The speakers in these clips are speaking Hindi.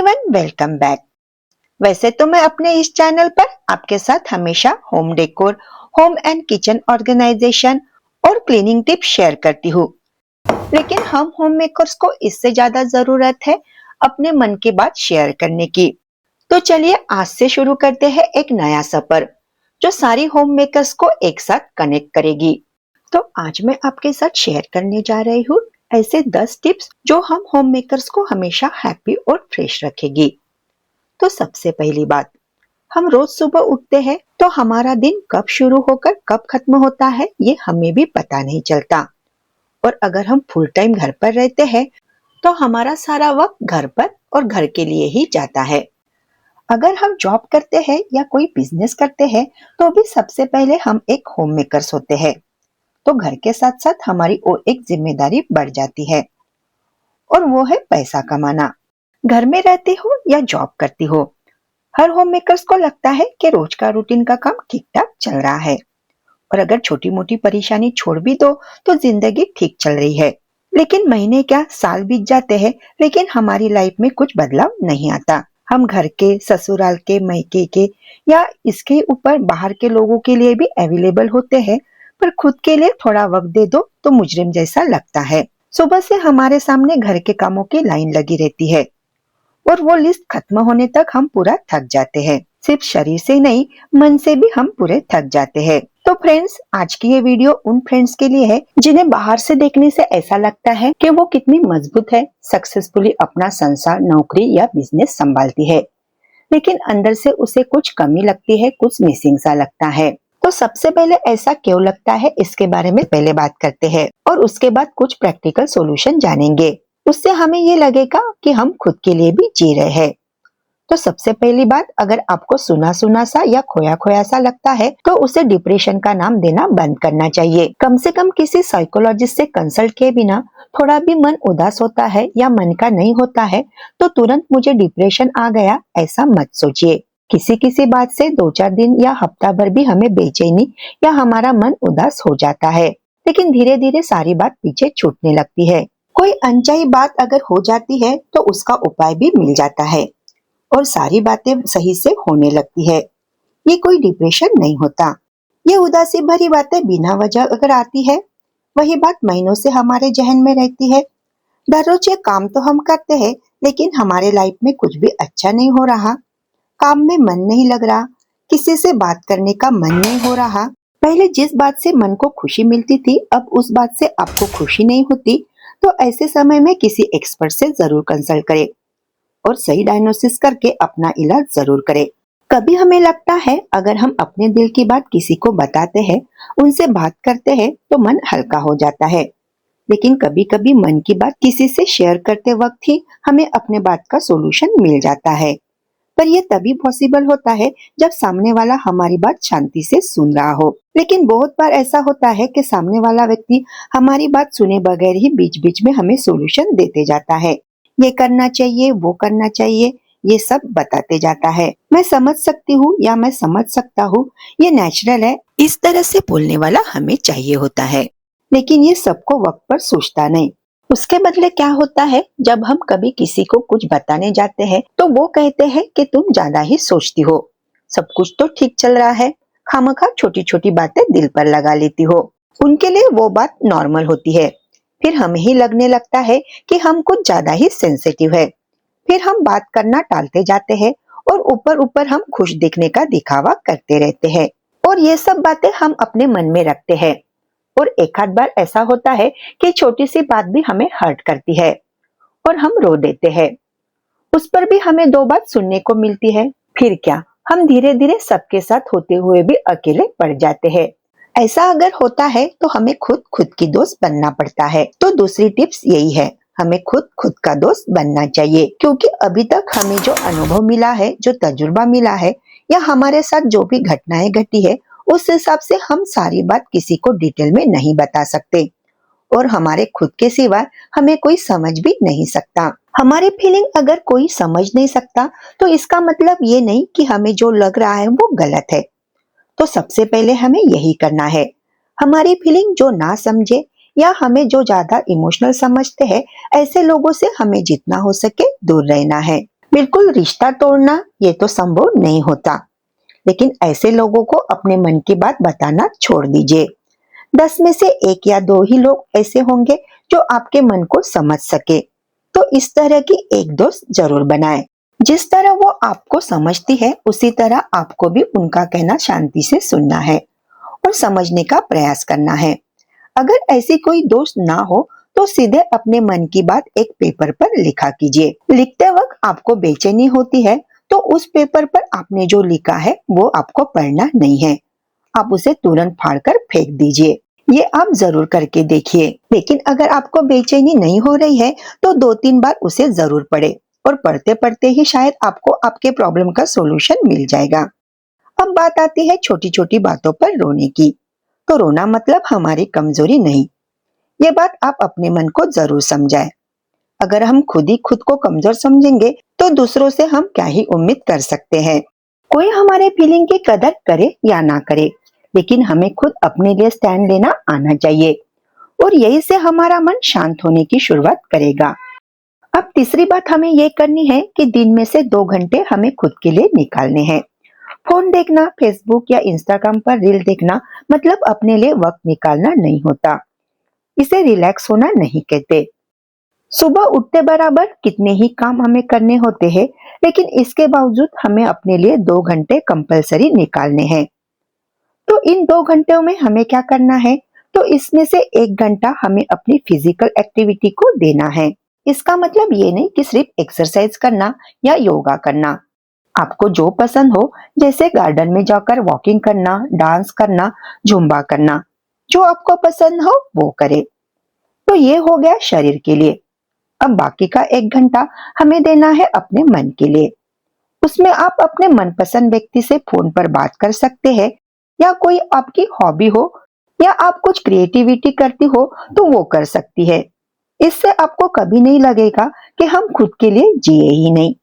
Everyone, welcome back. वैसे तो मैं अपने इस चैनल पर आपके साथ हमेशा home decor, home and kitchen organization और क्लीनिंग टिप्स शेयर करती हूँ, लेकिन हम होम मेकर्स को इससे ज्यादा जरूरत है अपने मन की बात शेयर करने की। तो चलिए आज से शुरू करते हैं एक नया सफर जो सारी होम मेकर्स को एक साथ कनेक्ट करेगी। तो आज मैं आपके साथ शेयर करने जा रही हूँ ऐसे 10 टिप्स जो हम होम मेकर्स को हमेशा हैप्पी और फ्रेश रखेगी। तो सबसे पहली बात, हम रोज सुबह उठते हैं तो हमारा दिन कब शुरू होकर कब खत्म होता है ये हमें भी पता नहीं चलता। और अगर हम फुल टाइम घर पर रहते हैं तो हमारा सारा वक्त घर पर और घर के लिए ही जाता है। अगर हम जॉब करते हैं या कोई बिजनेस करते हैं तो भी सबसे पहले हम एक होम मेकर्स होते हैं। तो घर के साथ साथ हमारी और एक जिम्मेदारी बढ़ जाती है और वो है पैसा कमाना। घर में रहती हो या जॉब करती हो, हर होम मेकर्स को लगता है कि रोज का रूटीन का काम ठीक ठाक चल रहा है और अगर छोटी मोटी परेशानी छोड़ भी दो तो जिंदगी ठीक चल रही है। लेकिन महीने क्या साल बीत जाते हैं लेकिन हमारी लाइफ में कुछ बदलाव नहीं आता। हम घर के, ससुराल के, मायके के या इसके ऊपर बाहर के लोगों के लिए भी अवेलेबल होते हैं, पर खुद के लिए थोड़ा वक्त दे दो तो मुजरिम जैसा लगता है। सुबह से हमारे सामने घर के कामों की लाइन लगी रहती है और वो लिस्ट खत्म होने तक हम पूरा थक जाते हैं। सिर्फ शरीर से नहीं, मन से भी हम पूरे थक जाते हैं। तो फ्रेंड्स, आज की ये वीडियो उन फ्रेंड्स के लिए है जिन्हें बाहर से देखने से ऐसा लगता है कि वो कितनी मजबूत है, सक्सेसफुली अपना संसार, नौकरी या बिजनेस संभालती है, लेकिन अंदर से उसे कुछ कमी लगती है, कुछ मिसिंग सा लगता है। तो सबसे पहले ऐसा क्यों लगता है इसके बारे में पहले बात करते हैं और उसके बाद कुछ प्रैक्टिकल सॉल्यूशन जानेंगे। उससे हमें ये लगेगा कि हम खुद के लिए भी जी रहे हैं। तो सबसे पहली बात, अगर आपको सुना सुना सा या खोया खोया सा लगता है तो उसे डिप्रेशन का नाम देना बंद करना चाहिए। कम से कम किसी साइकोलॉजिस्ट से कंसल्ट किए बिना थोड़ा भी मन उदास होता है या मन का नहीं होता है तो तुरंत मुझे डिप्रेशन आ गया ऐसा मत सोचिए। किसी किसी बात से 2-4 दिन या हफ्ता भर भी हमें बेचैनी या हमारा मन उदास हो जाता है, लेकिन धीरे धीरे सारी बात पीछे छूटने लगती है। कोई अनचाही बात अगर हो जाती है तो उसका उपाय भी मिल जाता है और सारी बातें सही से होने लगती है। ये कोई डिप्रेशन नहीं होता। ये उदासी भरी बातें बिना वजह अगर आती है, वही बात महीनों से हमारे जहन में रहती है। दररोज ये काम तो हम करते हैं लेकिन हमारे लाइफ में कुछ भी अच्छा नहीं हो रहा, काम में मन नहीं लग रहा, किसी से बात करने का मन नहीं हो रहा। पहले जिस बात से मन को खुशी मिलती थी अब उस बात से आपको खुशी नहीं होती, तो ऐसे समय में किसी एक्सपर्ट से जरूर कंसल्ट करें और सही डायग्नोसिस करके अपना इलाज जरूर करें। कभी हमें लगता है अगर हम अपने दिल की बात किसी को बताते हैं, उनसे बात करते हैं तो मन हल्का हो जाता है, लेकिन कभी कभी मन की बात किसी से शेयर करते वक्त ही हमें अपने बात का सोल्यूशन मिल जाता है। पर यह तभी पॉसिबल होता है जब सामने वाला हमारी बात शांति से सुन रहा हो। लेकिन बहुत बार ऐसा होता है कि सामने वाला व्यक्ति हमारी बात सुने बगैर ही बीच बीच में हमें सॉल्यूशन देते जाता है। ये करना चाहिए, वो करना चाहिए, ये सब बताते जाता है। मैं समझ सकती हूँ या मैं समझ सकता हूँ, ये नेचुरल है, इस तरह से बोलने वाला हमें चाहिए होता है, लेकिन ये सबको वक्त पर सोचता नहीं। उसके बदले क्या होता है, जब हम कभी किसी को कुछ बताने जाते हैं तो वो कहते हैं कि तुम ज्यादा ही सोचती हो, सब कुछ तो ठीक चल रहा है, खामखा छोटी छोटी बातें दिल पर लगा लेती हो। उनके लिए वो बात नॉर्मल होती है। फिर हमें ही लगने लगता है कि हम कुछ ज्यादा ही सेंसिटिव है। फिर हम बात करना टालते जाते हैं और ऊपर ऊपर हम खुश दिखने का दिखावा करते रहते हैं और ये सब बातें हम अपने मन में रखते हैं। और एक आध बार ऐसा होता है कि छोटी सी बात भी हमें हर्ट करती है और हम रो देते हैं। उस पर भी हमें 2 बात सुनने को मिलती है। फिर क्या, हम धीरे धीरे सबके साथ होते हुए भी अकेले पड़ जाते हैं। ऐसा अगर होता है तो हमें खुद की दोस्त बनना पड़ता है। तो दूसरी टिप्स यही है, हमें खुद का दोस्त बनना चाहिए, क्योंकि अभी तक हमें जो अनुभव मिला है, जो तजुर्बा मिला है या हमारे साथ जो भी घटनाएं घटी है, उस हिसाब से हम सारी बात किसी को डिटेल में नहीं बता सकते और हमारे खुद के सिवा हमें कोई समझ भी नहीं सकता। हमारी फीलिंग अगर कोई समझ नहीं सकता तो इसका मतलब ये नहीं कि हमें जो लग रहा है वो गलत है। तो सबसे पहले हमें यही करना है, हमारी फीलिंग जो ना समझे या हमें जो ज्यादा इमोशनल समझते हैं, ऐसे लोगों से हमें जितना हो सके दूर रहना है। बिल्कुल रिश्ता तोड़ना ये तो संभव नहीं होता, लेकिन ऐसे लोगों को अपने मन की बात बताना छोड़ दीजिए। 10 में से एक या दो ही लोग ऐसे होंगे जो आपके मन को समझ सके। तो इस तरह की एक दोस्त जरूर बनाएं। जिस तरह वो आपको समझती है उसी तरह आपको भी उनका कहना शांति से सुनना है और समझने का प्रयास करना है। अगर ऐसी कोई दोस्त ना हो तो सीधे अपने मन की बात एक पेपर पर लिखा कीजिए। लिखते वक्त आपको बेचैनी होती है तो उस पेपर पर आपने जो लिखा है वो आपको पढ़ना नहीं है, आप उसे तुरंत फाड़कर फेंक दीजिए। ये आप जरूर करके देखिए। लेकिन अगर आपको बेचैनी नहीं हो रही है तो 2-3 बार उसे जरूर पढ़े और पढ़ते पढ़ते ही शायद आपको आपके प्रॉब्लम का सॉल्यूशन मिल जाएगा। अब बात आती है छोटी छोटी बातों पर रोने की। तो रोना मतलब हमारी कमजोरी नहीं, ये बात आप अपने मन को जरूर समझाएं। अगर हम खुद ही खुद को कमजोर समझेंगे तो दूसरों से हम क्या ही उम्मीद कर सकते हैं। कोई हमारे फीलिंग की कदर करे या ना करे, लेकिन हमें खुद अपने लिए स्टैंड लेना आना चाहिए और यही से हमारा मन शांत होने की शुरुआत करेगा। अब तीसरी बात हमें ये करनी है कि दिन में से 2 घंटे हमें खुद के लिए निकालने हैं। फोन देखना, फेसबुक या इंस्टाग्राम पर रील देखना मतलब अपने लिए वक्त निकालना नहीं होता। इसे रिलैक्स होना नहीं कहते। सुबह उठते बराबर कितने ही काम हमें करने होते हैं, लेकिन इसके बावजूद हमें अपने लिए 2 घंटे कंपलसरी निकालने हैं। तो इन 2 घंटों में हमें क्या करना है? तो इसमें से 1 घंटा हमें अपनी फिजिकल एक्टिविटी को देना है। इसका मतलब ये नहीं कि सिर्फ एक्सरसाइज करना या योगा करना। आपको जो पसंद हो, जैसे गार्डन में जाकर वॉकिंग करना, डांस करना, जुम्बा करना, जो आपको पसंद हो वो करे। तो ये हो गया शरीर के लिए। अब बाकी का 1 घंटा हमें देना है अपने मन के लिए। उसमें आप अपने मनपसंद व्यक्ति से फोन पर बात कर सकते हैं, या कोई आपकी हॉबी हो या आप कुछ क्रिएटिविटी करती हो तो वो कर सकती है। इससे आपको कभी नहीं लगेगा कि हम खुद के लिए जिए ही नहीं।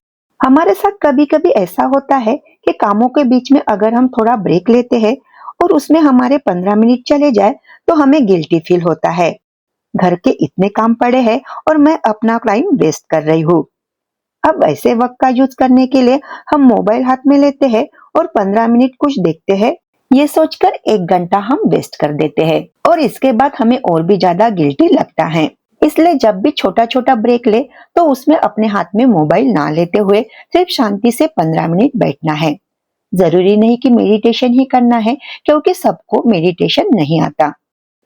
हमारे साथ कभी कभी ऐसा होता है कि कामों के बीच में अगर हम थोड़ा ब्रेक लेते हैं और उसमें हमारे 15 मिनट चले जाए तो हमें गिल्टी फील होता है। घर के इतने काम पड़े हैं और मैं अपना टाइम वेस्ट कर रही हूँ। अब ऐसे वक्त का यूज करने के लिए हम मोबाइल हाथ में लेते हैं और 15 मिनट कुछ देखते हैं, ये सोचकर 1 घंटा हम वेस्ट कर देते हैं और इसके बाद हमें और भी ज्यादा गिल्टी लगता है। इसलिए जब भी छोटा छोटा ब्रेक ले तो उसमें अपने हाथ में मोबाइल ना लेते हुए सिर्फ शांति से 15 मिनट बैठना है। जरूरी नहीं कि मेडिटेशन ही करना है, क्योंकि सबको मेडिटेशन नहीं आता।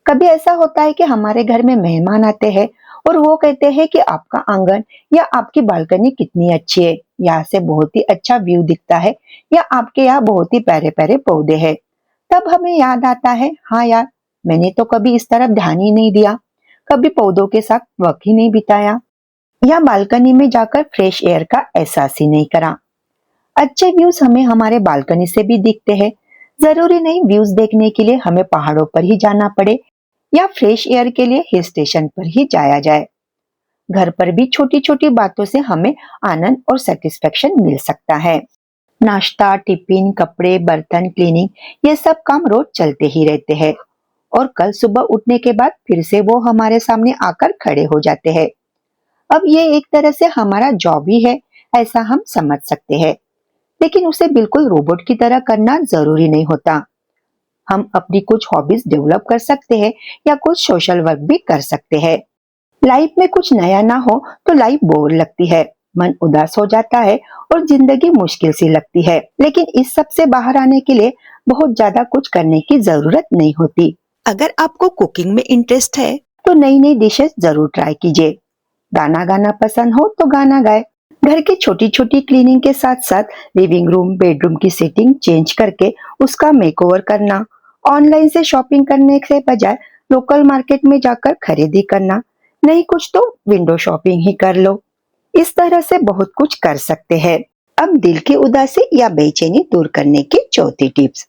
कभी ऐसा होता है कि हमारे घर में मेहमान आते हैं और वो कहते हैं कि आपका आंगन या आपकी बालकनी कितनी अच्छी है, यहाँ से बहुत ही अच्छा व्यू दिखता है, या आपके यहाँ बहुत ही प्यारे प्यारे पौधे हैं। तब हमें याद आता है, हाँ यार, मैंने तो कभी इस तरफ ध्यान ही नहीं दिया, कभी पौधों के साथ वक्त ही नहीं बिताया, या बालकनी में जाकर फ्रेश एयर का एहसास ही नहीं करा। अच्छे व्यूज हमें हमारे बालकनी से भी दिखते हैं। जरूरी नहीं व्यूज देखने के लिए हमें पहाड़ों पर ही जाना पड़े या फ्रेश एयर के लिए हिल स्टेशन पर ही जाया जाए। घर पर भी छोटी छोटी बातों से हमें आनंद और सेटिस्फेक्शन मिल सकता है। नाश्ता, टिफिन, कपड़े, बर्तन, क्लीनिंग, ये सब काम रोज चलते ही रहते हैं और कल सुबह उठने के बाद फिर से वो हमारे सामने आकर खड़े हो जाते हैं। अब ये एक तरह से हमारा जॉब ही है, ऐसा हम समझ सकते हैं। लेकिन उसे बिल्कुल रोबोट की तरह करना जरूरी नहीं होता। हम अपनी कुछ हॉबीज डेवलप कर सकते हैं या कुछ सोशल वर्क भी कर सकते हैं। लाइफ में कुछ नया ना हो तो लाइफ बोर लगती है, मन उदास हो जाता है और जिंदगी मुश्किल सी लगती है। लेकिन इस सब से बाहर आने के लिए बहुत ज्यादा कुछ करने की जरूरत नहीं होती। अगर आपको कुकिंग में इंटरेस्ट है तो नई नई डिशेस जरूर ट्राई कीजिए। गाना गाना पसंद हो तो गाना गाए। घर की छोटी छोटी क्लीनिंग के साथ साथ लिविंग रूम, बेडरूम की सेटिंग चेंज करके उसका मेकओवर करना, ऑनलाइन से शॉपिंग करने से बजाय लोकल मार्केट में जाकर खरीदी करना, नहीं कुछ तो विंडो शॉपिंग ही कर लो। इस तरह से बहुत कुछ कर सकते हैं। अब दिल की उदासी या बेचैनी दूर करने की चौथी टिप्स।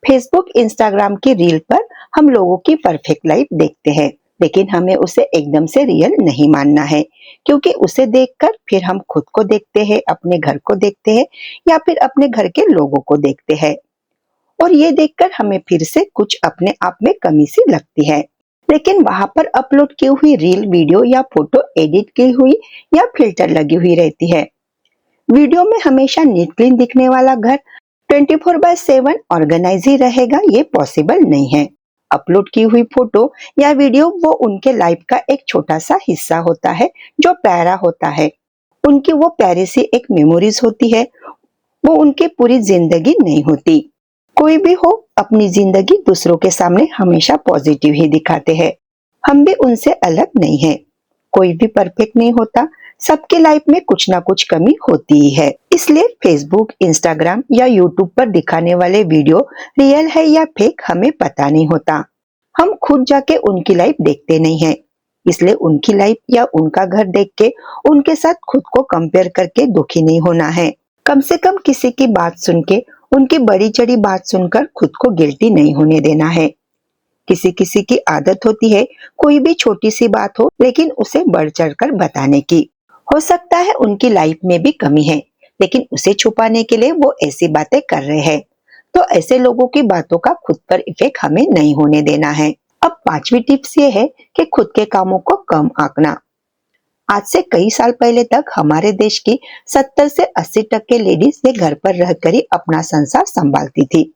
फेसबुक, इंस्टाग्राम की रील पर हम लोगों की परफेक्ट लाइफ देखते हैं, लेकिन हमें उसे एकदम से रियल नहीं मानना है, क्योंकि उसे देखकर फिर हम खुद को देखते हैं, अपने घर को देखते हैं या फिर अपने घर के लोगों को देखते हैं और ये देखकर हमें फिर से कुछ अपने आप में कमी सी लगती है। लेकिन वहां पर अपलोड की हुई रील, वीडियो या फोटो एडिट की हुई या फिल्टर लगी हुई रहती है। वीडियो में हमेशा नीट क्लीन दिखने वाला घर 24/7 ऑर्गेनाइज ही रहेगा, ये पॉसिबल नहीं है। अपलोड की हुई फोटो या वीडियो वो उनके लाइफ का एक छोटा सा हिस्सा होता है जो प्यारा होता है। उनकी वो प्यारी सी एक मेमोरीज होती है, वो उनकी पूरी जिंदगी नहीं होती। कोई भी हो, अपनी जिंदगी दूसरों के सामने हमेशा पॉजिटिव ही दिखाते हैं। हम भी उनसे अलग नहीं है। कोई भी परफेक्ट नहीं होता, सबके लाइफ में कुछ ना कुछ कमी होती ही है। इसलिए फेसबुक, इंस्टाग्राम या यूट्यूब पर दिखाने वाले वीडियो रियल है या फेक हमें पता नहीं होता। हम खुद जाके उनकी लाइफ देखते नहीं है, इसलिए उनकी लाइफ या उनका घर देख के उनके साथ खुद को कंपेयर करके दुखी नहीं होना है। कम से कम किसी की बात सुन के, उनकी बड़ी चढ़ी बात सुनकर खुद को गिल्टी नहीं होने देना है। किसी किसी की आदत होती है कोई भी छोटी सी बात हो लेकिन उसे बढ़ चढ़कर बताने की। हो सकता है उनकी लाइफ में भी कमी है, लेकिन उसे छुपाने के लिए वो ऐसी बातें कर रहे हैं। तो ऐसे लोगों की बातों का खुद पर इफेक्ट हमें नहीं होने देना है। अब पांचवी टिप्स ये है कि खुद के कामों को कम आंकना। आज से कई साल पहले तक हमारे देश की 70 से 80% लेडीज ये घर पर रहकर ही अपना संसार संभालती थी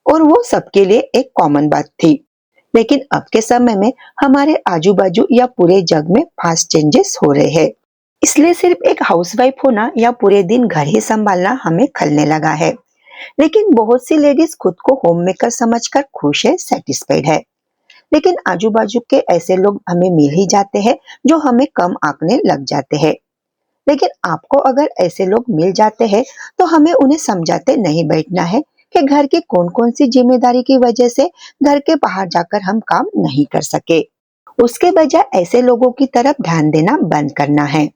और वो सबके लिए एक कॉमन बात थी। लेकिन अब के समय में हमारे आजू बाजू या पूरे जग में फास्ट चेंजेस हो रहे हैं, इसलिए सिर्फ एक हाउसवाइफ होना या पूरे दिन घर ही संभालना हमें खलने लगा है। लेकिन बहुत सी लेडीज खुद को होम मेकर समझकर खुश है, सेटिस्फाइड है। लेकिन आजू बाजू के ऐसे लोग हमें मिल ही जाते हैं जो हमें कम आंकने लग जाते हैं। लेकिन आपको अगर ऐसे लोग मिल जाते हैं तो हमें उन्हें समझाते नहीं बैठना है कि घर की कौन कौन सी जिम्मेदारी की वजह से घर के बाहर जाकर हम काम नहीं कर सके। उसके बजाय ऐसे लोगों की तरफ ध्यान देना बंद करना है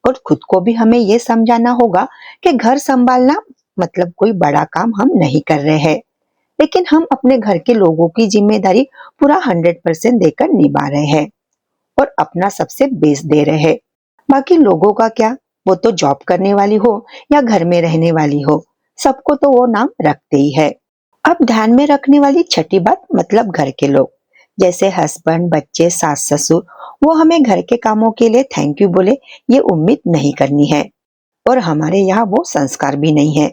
और खुद को भी हमें ये समझाना होगा कि घर संभालना मतलब कोई बड़ा काम हम नहीं कर रहे हैं, लेकिन हम अपने घर के लोगों की जिम्मेदारी पूरा 100% देकर निभा रहे हैं और अपना सबसे बेस्ट दे रहे हैं। बाकी लोगों का क्या, वो तो जॉब करने वाली हो या घर में रहने वाली हो, सबको तो वो नाम रखते ही है। अब ध्यान में रखने वाली छठी बात मतलब घर के लोग जैसे हस्बैंड, बच्चे, सास ससुर, वो हमें घर के कामों के लिए थैंक यू बोले ये उम्मीद नहीं करनी है और हमारे यहाँ वो संस्कार भी नहीं है।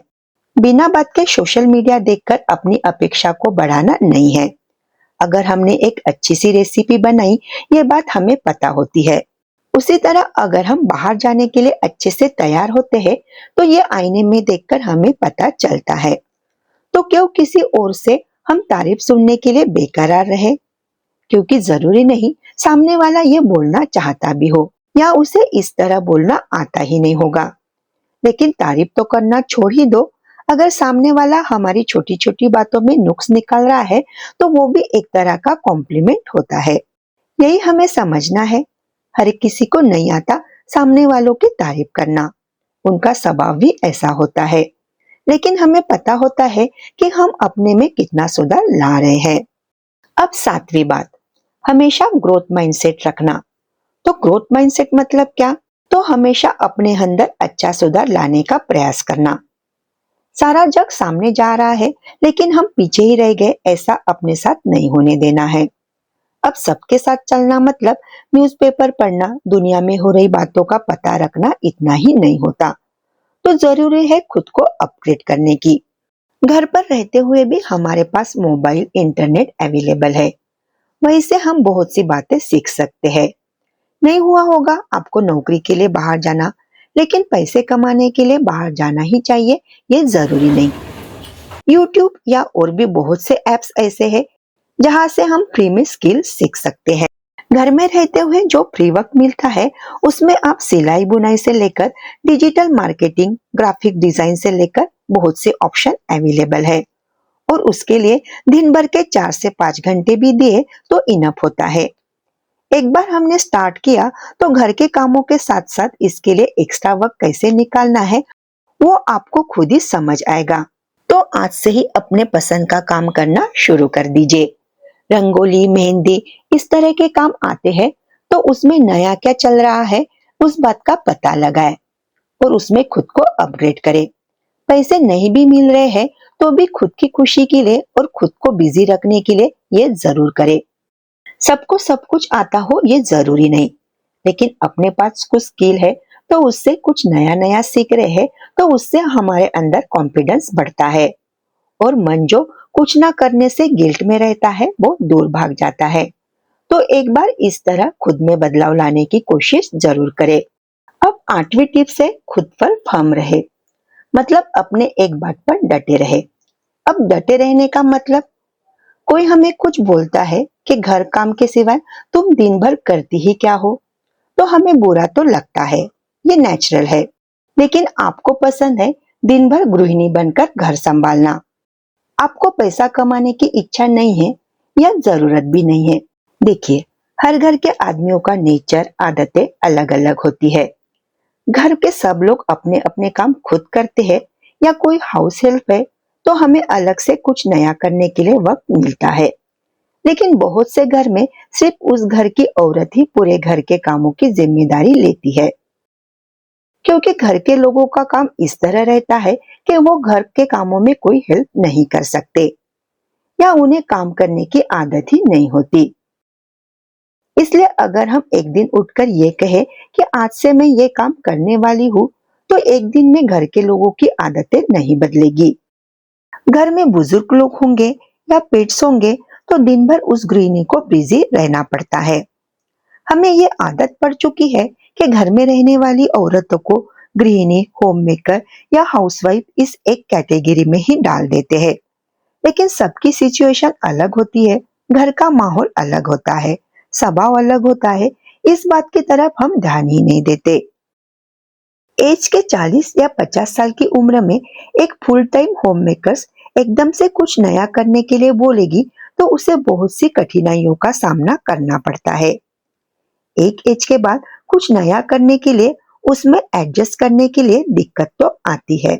बिना बात के सोशल मीडिया देखकर अपनी अपेक्षा को बढ़ाना नहीं है। अगर हमने एक अच्छी सी रेसिपी बनाई, ये बात हमें पता होती है। उसी तरह अगर हम बाहर जाने के लिए अच्छे से तैयार होते हैं तो ये आईने में देखकर हमें पता चलता है। तो क्यों किसी और से हम तारीफ सुनने के लिए बेकरार रहे, क्योंकि जरूरी नहीं सामने वाला ये बोलना चाहता भी हो या उसे इस तरह बोलना आता ही नहीं होगा। लेकिन तारीफ तो करना छोड़ ही दो, अगर सामने वाला हमारी छोटी छोटी बातों में नुक्स निकाल रहा है तो वो भी एक तरह का कॉम्प्लीमेंट होता है। यही हमें समझना है। हर किसी को नहीं आता सामने वालों की तारीफ करना, उनका स्वभाव भी ऐसा होता है। लेकिन हमें पता होता है कि हम अपने में कितना सुधार ला रहे हैं। अब सातवीं बात, हमेशा ग्रोथ माइंडसेट रखना। तो ग्रोथ माइंडसेट मतलब क्या? तो हमेशा अपने अंदर अच्छा सुधार लाने का प्रयास करना। सारा जग सामने जा रहा है लेकिन हम पीछे ही रह गए, ऐसा अपने साथ नहीं होने देना है। अब सबके साथ चलना मतलब न्यूज़पेपर पढ़ना, दुनिया में हो रही बातों का पता रखना इतना ही नहीं होता। तो जरूरी है खुद को अपग्रेड करने की। घर पर रहते हुए भी हमारे पास मोबाइल, इंटरनेट अवेलेबल है, वहीं से हम बहुत सी बातें सीख सकते हैं। नहीं हुआ होगा आपको नौकरी के लिए बाहर जाना, लेकिन पैसे कमाने के लिए बाहर जाना ही चाहिए ये जरूरी नहीं। यूट्यूब या और भी बहुत से ऐप्स ऐसे हैं जहां से हम फ्री में स्किल सीख सकते हैं। घर में रहते हुए जो फ्री वक्त मिलता है उसमें आप सिलाई बुनाई से लेकर डिजिटल मार्केटिंग, ग्राफिक डिजाइन से लेकर बहुत से ऑप्शन अवेलेबल है और उसके लिए दिन भर के 4 से 5 घंटे भी दिए तो इनफ होता है। एक बार हमने स्टार्ट किया तो घर के कामों के साथ साथ इसके लिए एक्स्ट्रा वक्त कैसे निकालना है वो आपको खुद ही समझ आएगा। तो आज से ही अपने पसंद का काम करना शुरू कर दीजिए। रंगोली, मेहंदी, इस तरह के काम आते हैं तो उसमें नया क्या चल रहा है उस बात का पता लगाए और उसमें खुद को अपग्रेड करें। पैसे नहीं भी मिल रहे हैं तो भी खुद की खुशी के लिए और खुद को बिजी रखने के लिए ये जरूर करें। सबको सब कुछ आता हो ये जरूरी नहीं, लेकिन अपने पास कुछ स्किल है तो उससे कुछ नया नया सीख रहे हैं, तो उससे हमारे अंदर कॉन्फिडेंस बढ़ता है और मन जो कुछ ना करने से गिल्ट में रहता है वो दूर भाग जाता है। तो एक बार इस तरह खुद में बदलाव लाने की कोशिश जरूर करें। अब 8वीं टिप्स है खुद पर फर्म रहे, मतलब अपने एक बात पर डटे रहे। अब डटे रहने का मतलब, कोई हमें कुछ बोलता है कि घर काम के सिवाय तुम दिन भर करती ही क्या हो, तो हमें बुरा तो लगता है, ये नेचुरल है। लेकिन आपको पसंद है दिन भर गृहिणी बनकर घर संभालना, आपको पैसा कमाने की इच्छा नहीं है या जरूरत भी नहीं है। देखिए, हर घर के आदमियों का नेचर, आदतें अलग अलग होती है। घर के सब लोग अपने अपने काम खुद करते हैं या कोई हाउस हेल्प है, तो हमें अलग से कुछ नया करने के लिए वक्त मिलता है। लेकिन बहुत से घर में सिर्फ उस घर की औरत ही पूरे घर के कामों की जिम्मेदारी लेती है, क्योंकि घर के लोगों का काम इस तरह रहता है कि वो घर के कामों में कोई हेल्प नहीं कर सकते या उन्हें काम करने की आदत ही नहीं होती। इसलिए अगर हम एक दिन उठकर ये कहे कि आज से मैं ये काम करने वाली हूँ, तो एक दिन में घर के लोगों की आदतें नहीं बदलेगी। घर में बुजुर्ग लोग होंगे या पेट्स होंगे, तो दिन भर उस गृहिणी को बिजी रहना पड़ता है। हमें ये आदत पड़ चुकी है कि घर में रहने वाली औरतों को गृहिणी, होम मेकर या हाउसवाइफ इस एक कैटेगरी में ही डाल देते हैं। लेकिन सबकी सिचुएशन अलग होती है, घर का माहौल अलग होता है, स्वभाव अलग होता है। इस बात की तरफ हम ध्यान ही नहीं देते। एज के 40 या 50 साल की उम्र में एक फुल टाइम होम मेकर्स एकदम से कुछ नया करने के लिए बोलेगी, तो उसे बहुत सी कठिनाइयों का सामना करना पड़ता है। एक एज के बाद कुछ नया करने के लिए, उसमें एडजस्ट करने के लिए दिक्कत तो आती है।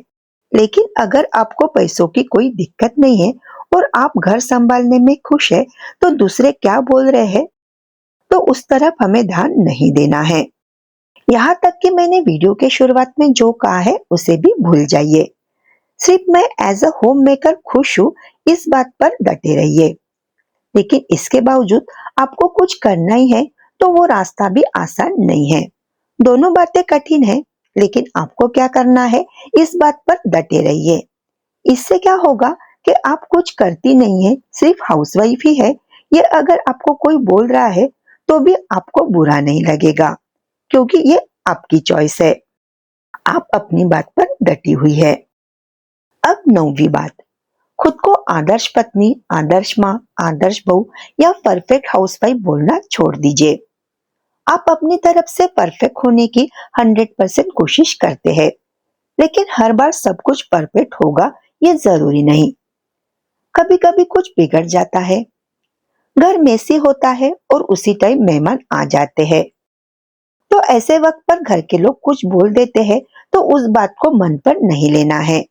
लेकिन अगर आपको पैसों की कोई दिक्कत नहीं है और आप घर संभालने में खुश है, तो दूसरे क्या बोल रहे हैं, तो उस तरफ हमें ध्यान नहीं देना है। यहाँ तक कि मैंने वीडियो के शुरुआत में जो कहा है उसे भी भूल जाइए। सिर्फ मैं एज अ होम मेकर खुश हूँ, इस बात पर डटे रहिए। लेकिन इसके बावजूद आपको कुछ करना ही है, तो वो रास्ता भी आसान नहीं है। दोनों बातें कठिन है, लेकिन आपको क्या करना है, इस बात पर डटे रहिए। इससे क्या होगा कि आप कुछ करती नहीं है, सिर्फ हाउसवाइफ ही है, ये अगर आपको कोई बोल रहा है तो भी आपको बुरा नहीं लगेगा, क्योंकि ये आपकी चॉइस है। आप अपनी बात पर डटी हुई है। अब 9वीं बात, खुद को आदर्श पत्नी, आदर्श माँ, आदर्श बहू या परफेक्ट हाउसवाइफ बोलना छोड़ दीजिए। आप अपनी तरफ से परफेक्ट होने की 100% कोशिश करते हैं, लेकिन हर बार सब कुछ परफेक्ट होगा ये जरूरी नहीं। कभी कभी कुछ बिगड़ जाता है, घर मेसी होता है और उसी टाइम मेहमान आ जाते हैं, तो ऐसे वक्त पर घर के लोग कुछ बोल देते हैं, तो उस बात को मन पर नहीं लेना है।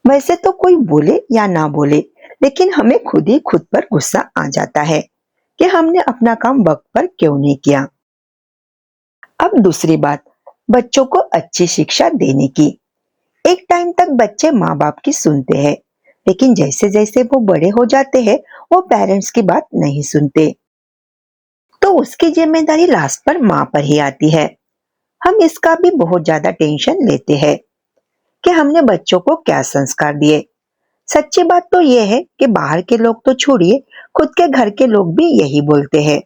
वैसे तो कोई बोले या ना बोले, लेकिन हमें खुद ही खुद पर गुस्सा आ जाता है कि हमने अपना काम वक्त पर क्यों नहीं किया। अब दूसरी बात, बच्चों को अच्छी शिक्षा देने की। एक टाइम तक बच्चे माँ बाप की सुनते हैं, लेकिन जैसे जैसे वो बड़े हो जाते हैं, वो पेरेंट्स की बात नहीं सुनते, तो उसकी जिम्मेदारी लास्ट पर माँ पर ही आती है। हम इसका भी बहुत ज्यादा टेंशन लेते हैं कि हमने बच्चों को क्या संस्कार दिए। सच्ची बात तो यह है कि बाहर के लोग तो छोड़िए, खुद के घर के लोग भी यही बोलते हैं।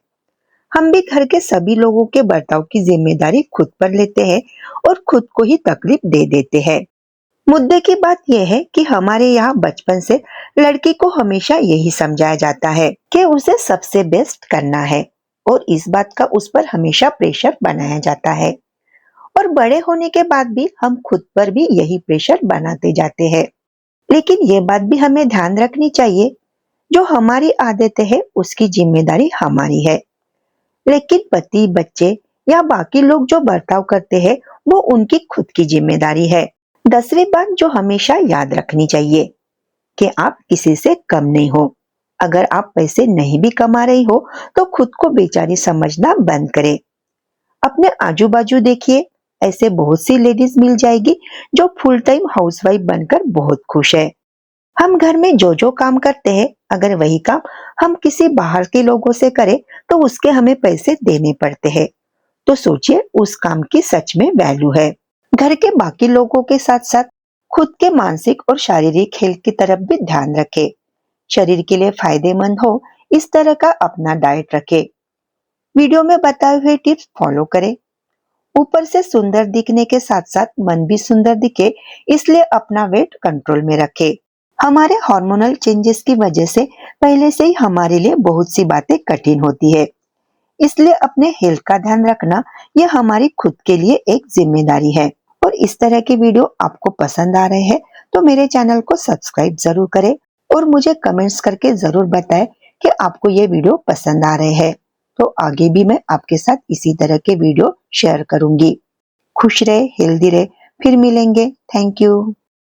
हम भी घर के सभी लोगों के बर्ताव की जिम्मेदारी खुद पर लेते हैं और खुद को ही तकलीफ दे देते हैं। मुद्दे की बात यह है कि हमारे यहाँ बचपन से लड़की को हमेशा यही समझाया जाता है कि उसे सबसे बेस्ट करना है, और इस बात का उस पर हमेशा प्रेशर बनाया जाता है। और बड़े होने के बाद भी हम खुद पर भी यही प्रेशर बनाते जाते हैं। लेकिन ये बात भी हमें ध्यान रखनी चाहिए, जो हमारी आदतें है उसकी जिम्मेदारी हमारी है, लेकिन पति, बच्चे या बाकी लोग जो बर्ताव करते हैं वो उनकी खुद की जिम्मेदारी है। 10वीं बात जो हमेशा याद रखनी चाहिए कि आप किसी से कम नहीं हो। अगर आप पैसे नहीं भी कमा रही हो, तो खुद को बेचारी समझना बंद करें। अपने आजू बाजू देखिए, ऐसे बहुत सी लेडीज मिल जाएगी जो फुल टाइम हाउसवाइफ बनकर बहुत खुश है। हम घर में जो जो काम करते हैं, अगर वही काम हम किसी बाहर के लोगों से करें, तो उसके हमें पैसे देने पड़ते हैं। तो सोचिए उस काम की सच में वैल्यू है। घर के बाकी लोगों के साथ साथ खुद के मानसिक और शारीरिक हेल्थ की तरफ भी ध्यान रखें। शरीर के लिए फायदेमंद हो इस तरह का अपना डाइट रखें। वीडियो में बताए हुए टिप्स फॉलो करें। ऊपर से सुंदर दिखने के साथ साथ मन भी सुंदर दिखे, इसलिए अपना वेट कंट्रोल में रखें। हमारे हार्मोनल चेंजेस की वजह से पहले से ही हमारे लिए बहुत सी बातें कठिन होती है, इसलिए अपने हेल्थ का ध्यान रखना ये हमारी खुद के लिए एक जिम्मेदारी है। और इस तरह के वीडियो आपको पसंद आ रहे हैं तो मेरे चैनल को सब्सक्राइब जरूर करें और मुझे कमेंट्स करके जरूर बताएं कि आपको ये वीडियो पसंद आ रहे हैं। तो आगे भी मैं आपके साथ इसी तरह के वीडियो शेयर करूंगी। खुश रहे, हेल्दी रहे, फिर मिलेंगे। Thank you.